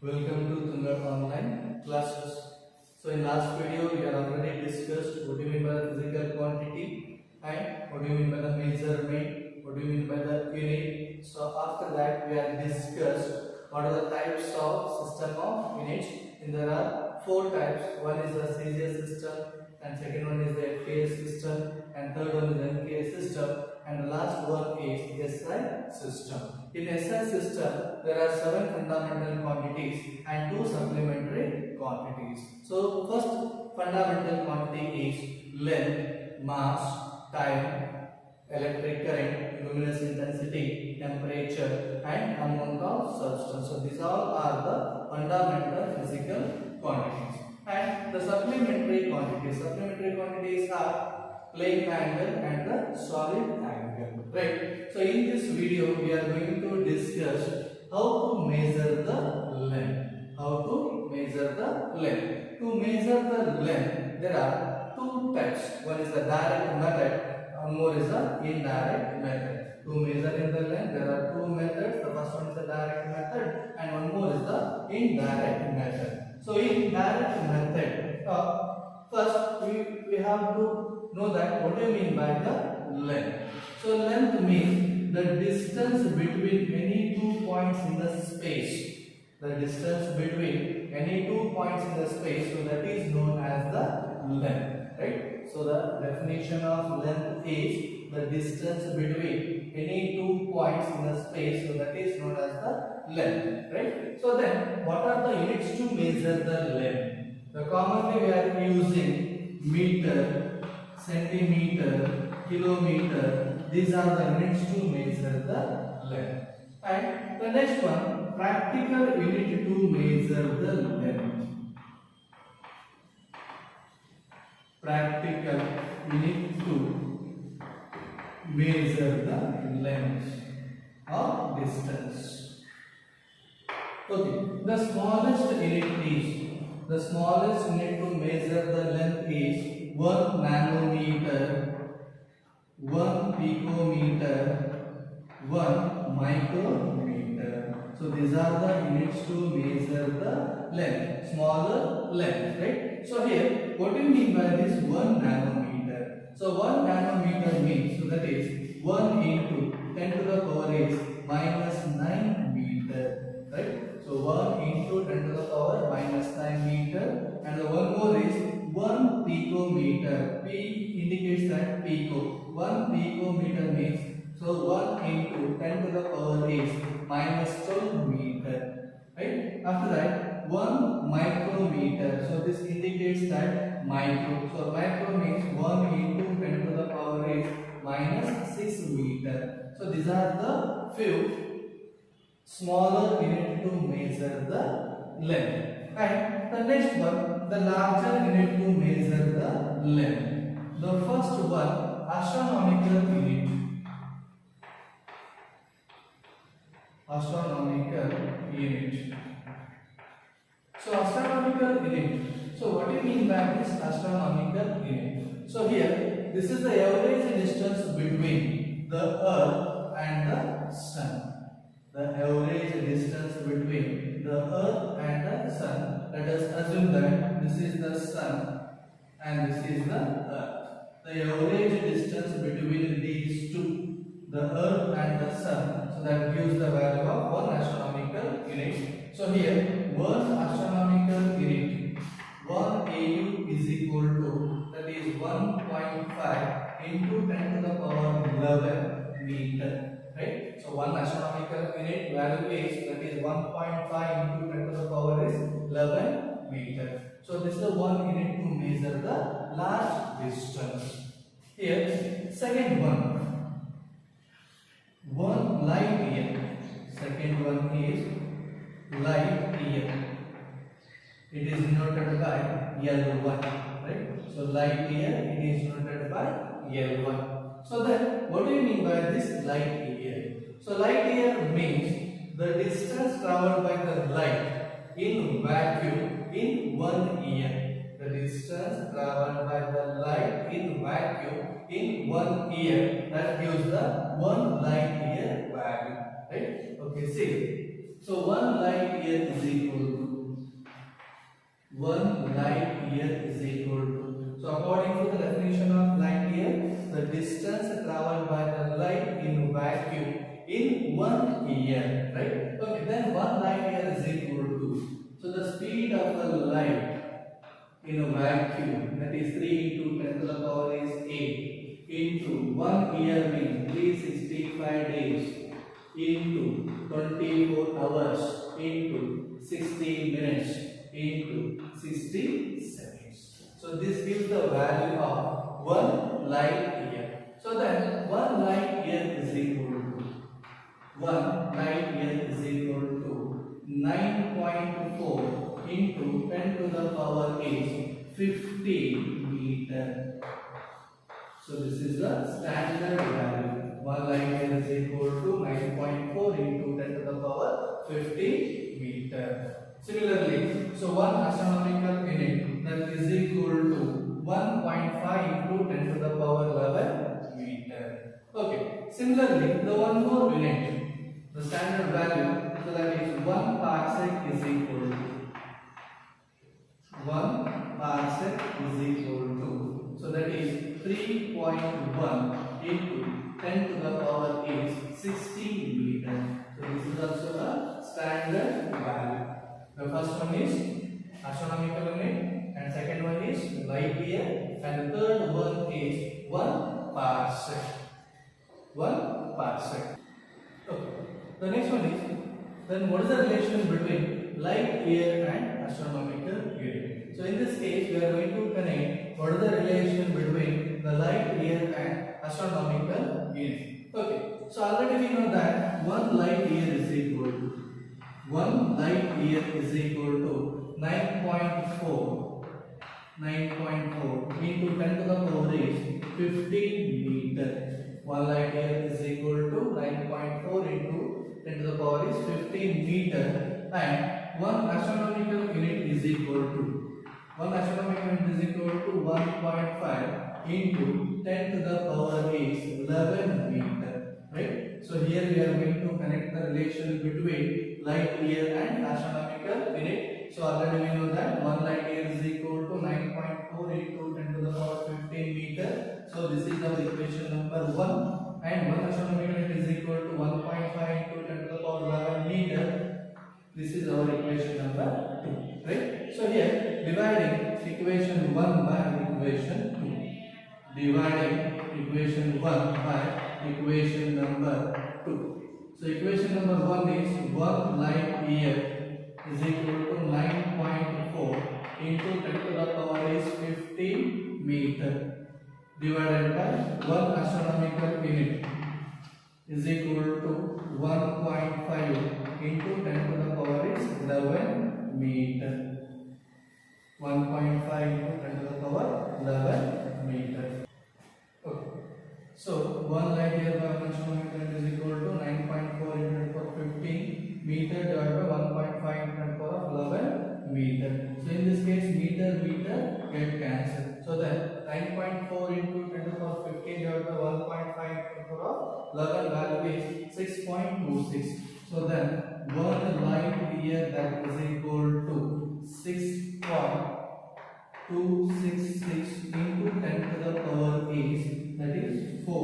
Welcome to Tunga online classes. So in last video we have already discussed what do you mean by the physical quantity and what do you mean by the measurement, what do you mean by the unit. So after that we have discussed what are the types of system of units, and there are four types. One is the CGS system, and second one is the FKS system, and third one is the MKS system, and the last one is SI system. In SI system, there are 7 fundamental quantities and 2 supplementary quantities. So, first fundamental quantity is length, mass, time, electric current, luminous intensity, temperature, and amount of substance. So, these all are the fundamental physical quantities. And the supplementary quantities are plane angle and the solid angle, right? So in this video we are going to discuss how to measure the length. To measure the length, there are two types. One is the direct method, one more is the indirect method. To measure in the length, there are two methods. The first one is the direct method and one more is the indirect method. So in direct method, first we have to know that what do you mean by the length. So length means the distance between any 2 points in the space. The distance between any 2 points in the space, so that is known as the length, right? So the definition of length is the distance between any 2 points in the space, so that is known as the length, right? So then, what are the units to measure the length? The commonly we are using meter, centimeter, kilometer. These are the units to measure the length. And the next one, practical unit to measure the length. Practical unit to measure the length or distance. Okay, the smallest unit to measure the length is 1 nanometer, 1 picometer, 1 micrometer. So these are the units to measure the length, smaller length, right? So here, what do you mean by this 1 nanometer? So 1 nanometer means, so that is 1 into 10 to the power is minus 9 meter, right? So 1 into 10 to the power minus 9 meter, and the one more is 1 picometer. P indicates that pico. 1 picometer means, so 1 into 10 to the power is minus 12 meter, right? After that, 1 micrometer. So this indicates that micro. So micro means 1 into 10 to the power is minus 6 meter. So these are the few smaller unit to measure the length. And the next one, the larger unit to measure the length. The first one, astronomical unit. Astronomical unit. So astronomical unit. So what do you mean by this astronomical unit? So here, this is the average distance between the Earth and the Sun. The average distance between the Earth and the Sun. Let us assume that this is the Sun and this is the Earth. The average distance between these two, the Earth and the Sun, so that gives the value of 1 astronomical unit. So here, 1 astronomical unit, 1 AU is equal to, that is 1.5 into 10 to the power 11 meter. Right? So 1 astronomical unit value is, that is 1.5 into 10 to the power is 11 meter. So this is the 1 unit to measure the large distance. Here, second one, 1 light year. Second one is light year. It is denoted by L1, right? So light year, it is denoted by L1. So then, what do you mean by this light year? So light year means the distance traveled by the light in vacuum in 1 year. The distance traveled by the light in vacuum in 1 year. That gives the 1 light year value, right? Okay, see. So 1 light year is equal to 1 light year is equal to. So according to the definition of light year, the distance traveled by the light in vacuum in 1 year, right? Okay, then 1 light year is equal to. So the speed of the light in a vacuum, that is 3 into 10 to the power is 8 into 1 year means 365 days into 24 hours into 60 minutes into 60 seconds. So this gives the value of 1 light year. So then 1 light year is equal to 1 light year is equal to 9.4 into 10 to the power is 50 meter. So this is the standard value. 1 light year is equal to 9.4 into 10 to the power 50 meter. Similarly, so 1 astronomical unit, that is equal to 1.5 into 10 to the power 11 meter. Okay. Similarly, the one more unit, the standard value, so that is 1 parsec is equal to 1 parsec is equal to, so that is 3.1 into 10 to the power is 60 meter. So this is also the standard value. The first one is astronomical unit, and second one is light year, and the third one is 1 parsec. 1 parsec. Okay. The next one is, then what is the relation between light year and astronomical unit? So in this case, we are going to connect what is the relation between the light year and astronomical unit. Okay. So already we know that 1 light year is equal to 1 light year is equal to 9.4 into 10 to the power is 15 meter. 1 light year is equal to 9.4 into 10 to the power is 15 meter, and 1 astronomical unit is equal to 1 astronomical unit is equal to 1.5 into 10 to the power is 11 meter, right? So here we are going to connect the relation between light year and astronomical unit. So already we know that 1 light year is equal to 9.4 into 10 to the power 15 meter. So this is our equation number 1, and 1 astronomical unit is equal to 1.5 into 10 to the power 11 meter. This is our equation number 2, right? So here dividing equation 1 by equation 2, dividing equation 1 by equation number 2. So equation number 1 is 1 light year is equal to 9.4 into 10 to the power is 15 meter, divided by 1 astronomical unit is equal to 1.5 into 10 to the power is 11 meter. 1.5 into 10 to the power 11 meter. Okay. So 1 light year by 1 astronomical unit is equal to 9.4 into 10 to the power 15 meter divided by 1.5 into 10 to the power 11 meter. So in this case, meter get cancelled. So then 9.4 into 10 to the power 15 divided by 1.5 into 10 to the power 11 value is 6.26. So then 1 light year, that is equal to 6.266 into 10 to the power is, that is 4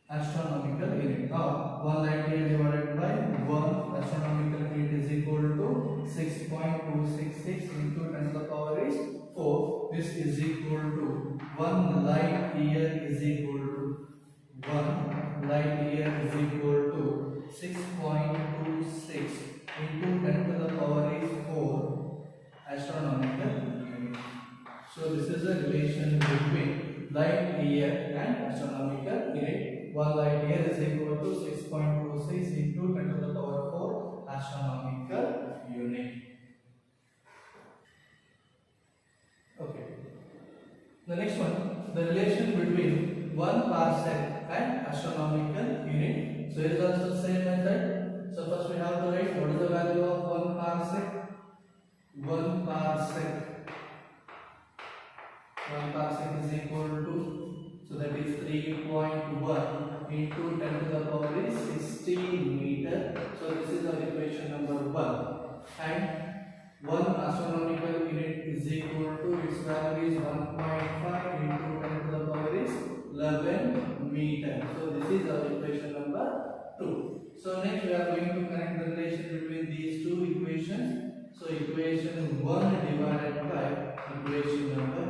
astronomical unit, or 1 light year divided by 1 astronomical unit is equal to 6.266 into 10 to the power is 4. This is equal to 1 light year is equal to 1 light year is equal to 6.26 into 10 to the power is 4 astronomical unit. So this is the relation between light year and astronomical unit. 1 light year is equal to 6.26 into 10 to the power 4 astronomical unit. Okay. The next one, the relation between 1 parsec and astronomical unit. So it is also the same method. So first we have to write what is the value of 1 parsec. 1 parsec. 1 parsec is equal to, so that is 3.1 into 10 to the power is 16 meter. equation number 1, and 1 astronomical unit is equal to, its value is 1.5 into 10 to the power is 11 meter. So this is our equation number 2. So next we are going to connect the relation between these two equations. So equation 1 divided by equation number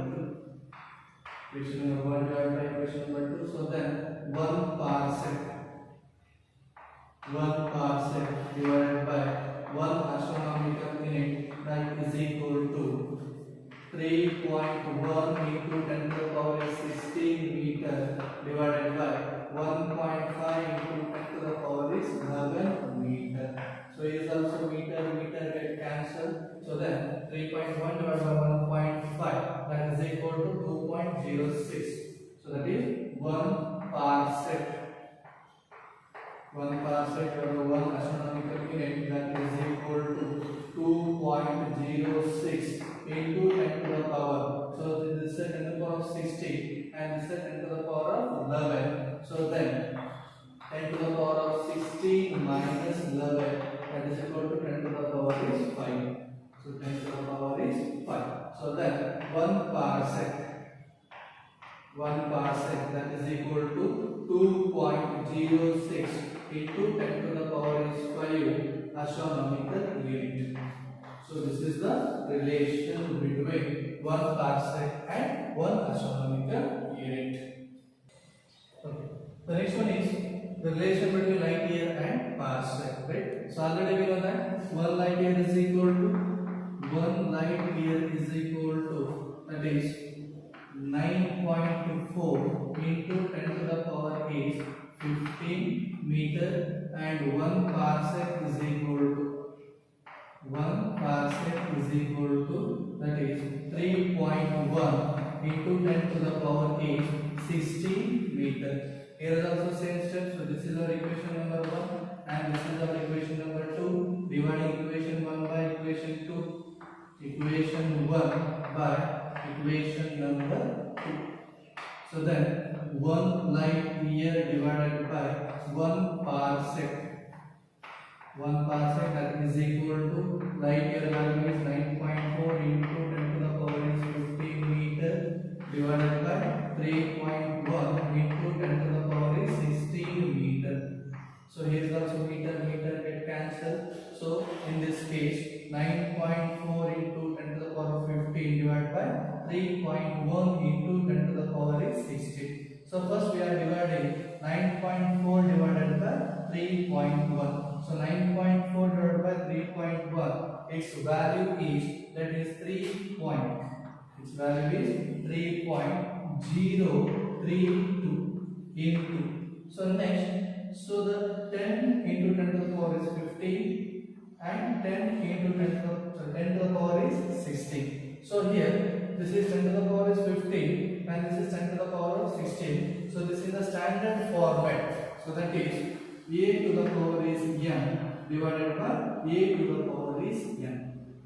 2. Equation number 1 divided by equation number 2. So then 1 parsec divided by 1 astronomical unit, that is equal to 3.1 into 10 to the power is 16 meter divided by 1.5 into 10 to the power is 11 meter. So it is also meter get cancelled. So then 3.1 divided by 1.5, that is equal to 2.06. So that is 1 parsec. 1 parsec or 1 astronomical unit, that is equal to 2.06 into 10 to the power. So this is 10 to the power of 16 and this is 10 to the power of 11. So then 10 to the power of 16 minus 11, that is equal to 10 to the power is 5. So 10 to the power is 5. So then 1 parsec, that is equal to 2.06 into 10 to the power is 5 astronomical unit. So this is the relation between 1 parsec and 1 astronomical unit. Okay. The next one is the relation between light year and parsec, right? So already we know that 1 light year is equal to, that is 9.4 into 10 to the power is 15 meter, and 1 parsec is equal to, that is 3.1 into 10 to the power is 16 meter. Here is also same step. So this is our equation number 1 and this is our equation number 2. Dividing equation 1 by equation 2. Equation 1 by equation number 2. So then 1 light year divided by 1 parsec. 1 parsec, that is equal to, light year value is 9.4 into 10 to the power is 15 meter divided by 3.1 into 10 to the power is 16 meter. So here is also meter get cancelled. So in this case 9.4 into 10 to the power of 15 divided by 3.1 into 10 to the power is 16. So first we are dividing 9.4 divided by 3.1. So 9.4 divided by 3.1, its value is, that is 3.032 into. So next, so the 10 into 10 to the power is 15 and 10 into 10 to the power is 16. So here this is 10 to the power is 15 and this is 10 to the power of 16. So this is the standard format. So that is a to the power is m divided by a to the power is n.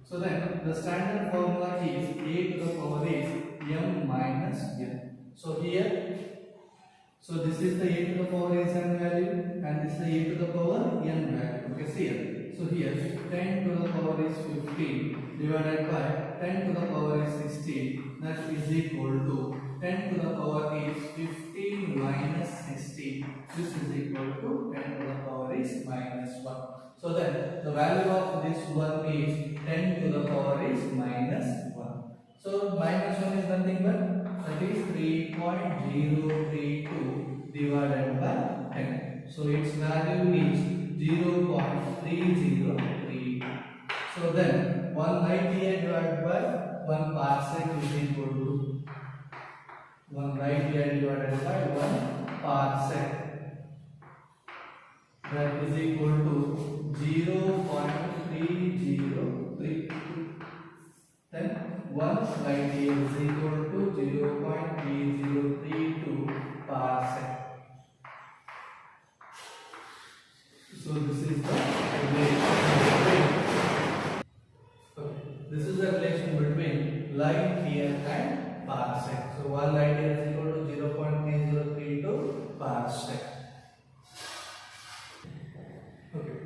So then the standard formula is a to the power is m minus n. So here, so this is the a to the power is n value and this is the a to the power n value. Okay, see here. So here 10 to the power is 15 divided by 10 to the power is 16, that is equal to 10 to the power is 15 minus 16. This is equal to 10 to the power is minus 1. So then the value of this one is 10 to the power is minus 1. So minus 1 is nothing but, that is 3.032 divided by 10. So its value is 0.3032. So then 1 light year divided by 1 parsec is equal to 1 light year divided by 1 parsec, that is equal to 0.3032. Then 1 light year is equal to 0.3032 parsec. So this is the relation. This is the relation between light year and parsec. So 1 light year is equal to 0.3032 parsec. Okay.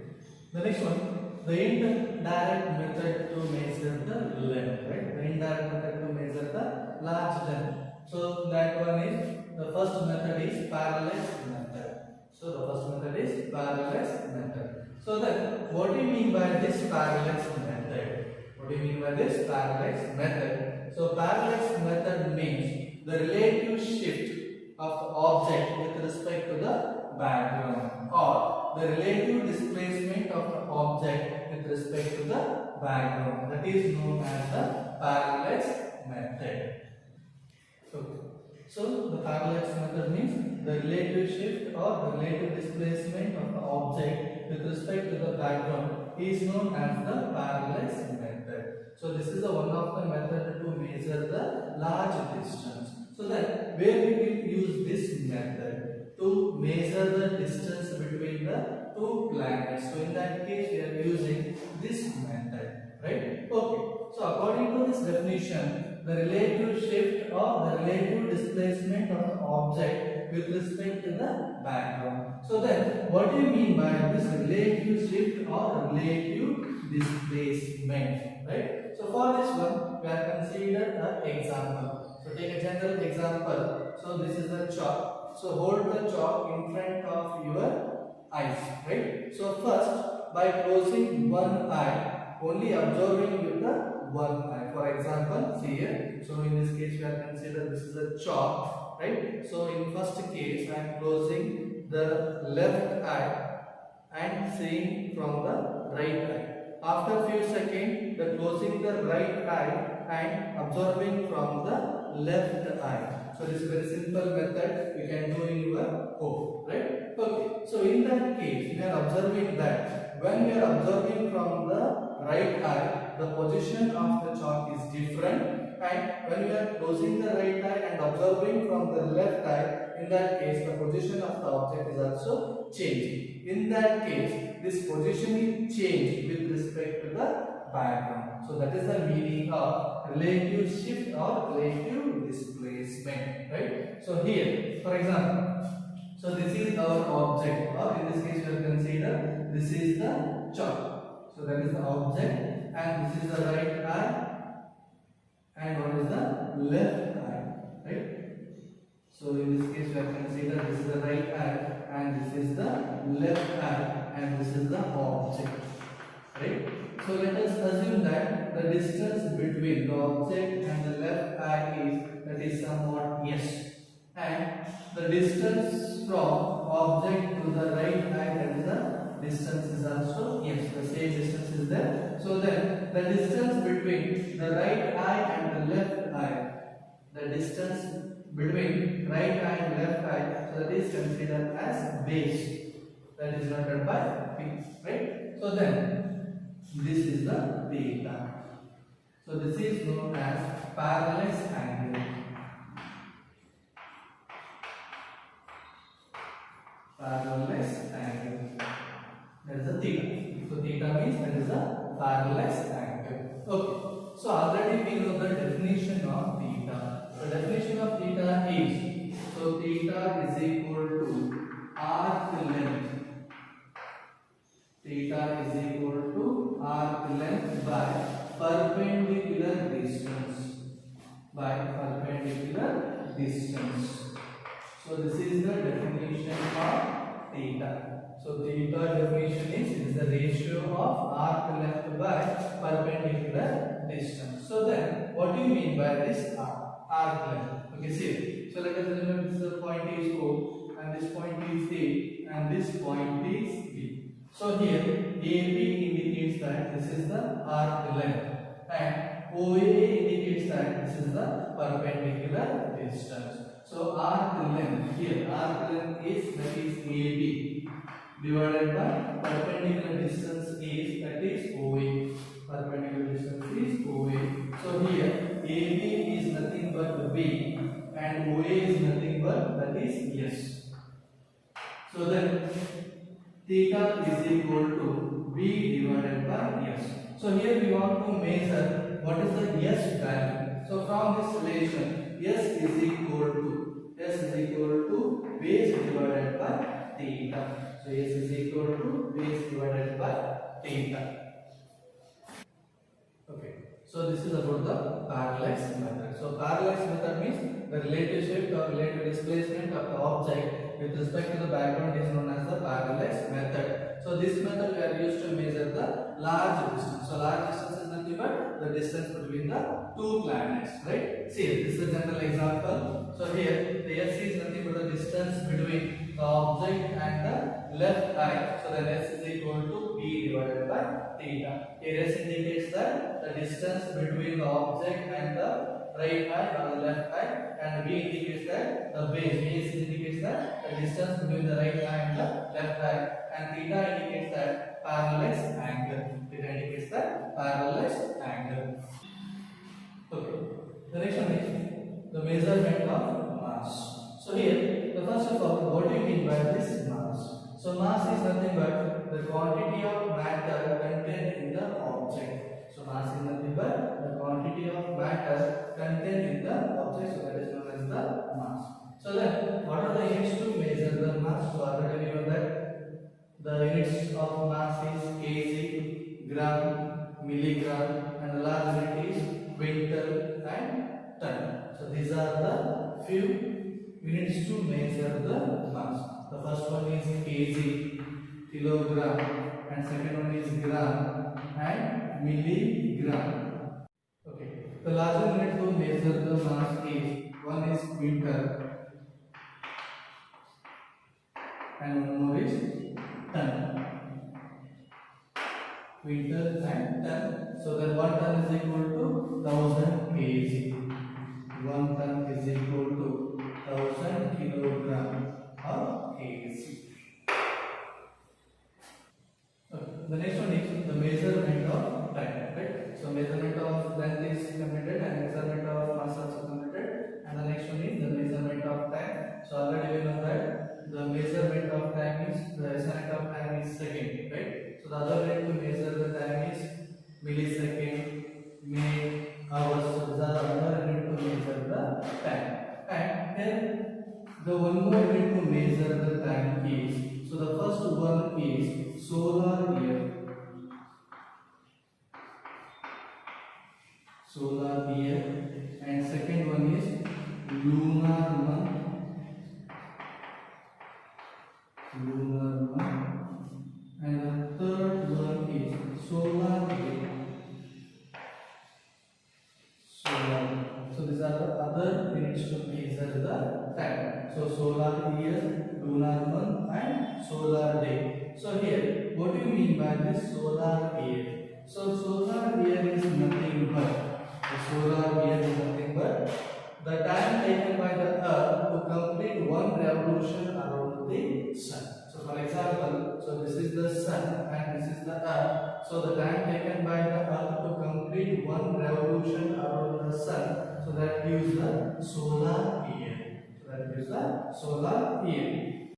The next one, the indirect method to measure the length, right? The indirect method to measure the large length. So that one is, the first method is parallax method. So the first method is parallax method. So then, what do you mean by this parallax method? What do you mean by this parallax method? So parallax method means the relative shift of the object with respect to the background, or the relative displacement of the object with respect to the background. That is known as the parallax method. So the parallax method means the relative shift or the relative displacement of the object with respect to the background is known as the parallax method. So this is one of the method to measure the large distance. So then where we will use this method to measure the distance between the two planets. So in that case we are using this method, right? Okay. So according to this definition, the relative shift or the relative displacement of the object with respect to the background. So then, what do you mean by this relative shift or relative displacement, right? So for this one, we are consider an example. So take a general example. So this is the chalk. So hold the chalk in front of your eyes, right? So first, by closing one eye, only observing with the one eye. For example, see here. So in this case, we are consider this is a chalk, right? So in first case, I am closing the left eye and seeing from the right eye. After few seconds, the closing the right eye and observing from the left eye. So this is very simple method you can do in your home, right? Okay. So in that case, we are observing that when we are observing from the right eye, the position of the chalk is different, and when we are closing the right eye and observing from the left eye, in that case the position of the object is also changing. In that case, this position is changed with respect to the background. So that is the meaning of relative shift or relative displacement, right? So here, for example, so this is our object, or in this case we will consider this is the chalk. So that is the object, and this is the right eye, and what is the left eye, right? So in this case we have considered this is the right eye and this is the left eye and this is the object, right? So let us assume that the distance between the object and the left eye is somewhat s, and the distance from object to the right eye, that is the distance is also s, the same distance is there. So then the distance between the right eye and the left eye, the distance between right eye and left eye, so that is considered as base, that is noted by p, right? So then this is the theta. So this is known as parallax angle. Parallax angle. That is the theta. So theta means that is the parallax angle. Okay. So already we know the definition of theta. The definition of theta is, so theta is equal to arc length. Theta is equal to arc length by perpendicular distance. By perpendicular distance. So this is the definition of theta. So theta definition is, it is the ratio of arc length by perpendicular distance. So then, what do you mean by this arc length? Okay, see. So let us remember this point is O, and this point is A, and this point is B. So here AB indicates that this is the arc length, and OA indicates that this is the perpendicular distance. So arc length here, arc length is, that is AB, divided by perpendicular distance is, that is OA. Perpendicular distance is OA. So here AB is nothing but B and OA is nothing but, that is S. So then theta is equal to B divided by S. So here we want to measure what is the S value. So from this relation, S is equal to base divided by theta. So S is equal to base divided by theta. So this is about the parallax method. So parallax method means the relative shift or relative displacement of the object with respect to the background is known as the parallax method. So this method we are used to measure the large distance. So large distance is nothing but the distance between the two planets, right? See, this is a general example. So here the S is nothing but the distance between the object and the left eye. So then S is equal to B divided by theta. Here S indicates that the distance between the object and the right eye or the left eye, and B indicates that the base. Base indicates that the distance between the right eye and the left eye, and theta indicates that parallax angle. Theta indicates that parallax angle. Okay. The next one is the measurement of mass. So here, the first of all, what do you mean by this mass? So mass is nothing but the quantity of matter contained in the object. So mass is nothing but the quantity of matter contained in the object. So that is known as the mass. So then, what are the units to measure the mass? So already we know that the units of mass is kg, gram, milligram, and the large unit is quintal and ton. So these are the few units to measure the mass. The first one is kg, kilogram, and second one is gram and milligram. Okay. The larger unit to measure the mass is one is quintal and one more is ton. Quintal and ton. So then 1 ton is equal to 1000 kg. 1 ton is equal to 1000 kilogram or kg. Okay. The next one is the measurement of time. Right? So measurement of length is completed and measurement of mass also completed. And the next one is the measurement of time. So already we know that the measurement of time is the unit of time is second, right? So the other way to measure the time is millisecond, minute, hours. So these are the other unit to measure the time. And here the one more unit to measure the time is, so the first one is solar year. Solar year, and second one is lunar month. Lunar month, and the third one is solar day. Solar. So these are the other units to measure the time. So solar year, lunar month, and solar day. So here, what do you mean by this solar year? So solar year is nothing but the solar year is nothing but the time taken by the Earth to complete one revolution around the Sun. So for example, so this is the Sun and this is the Earth. So the time taken by the Earth to complete one revolution around the Sun, so that gives the solar year. So that gives the solar year.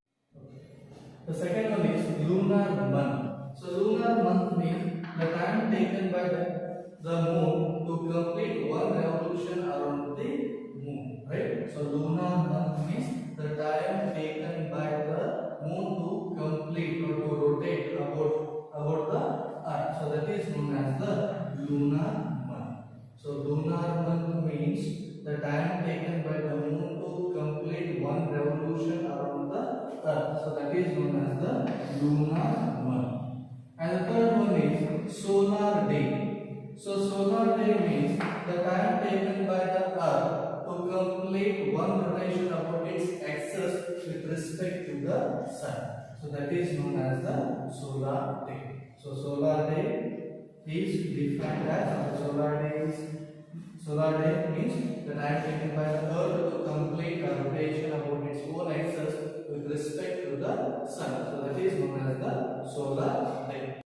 The second one is lunar month. So lunar month means the time taken by the moon to complete one revolution around the moon, right? So lunar month means the time taken by the moon to complete or to rotate about the earth. So that is known as the lunar month. So lunar month means the time taken by the moon to complete one revolution around the earth. So that is known as the lunar month. And the third one is solar day. So solar day means the time taken by the earth to complete one rotation about its axis with respect to the sun. So that is known as the solar day. So solar day is defined as solar day means the time taken by the earth to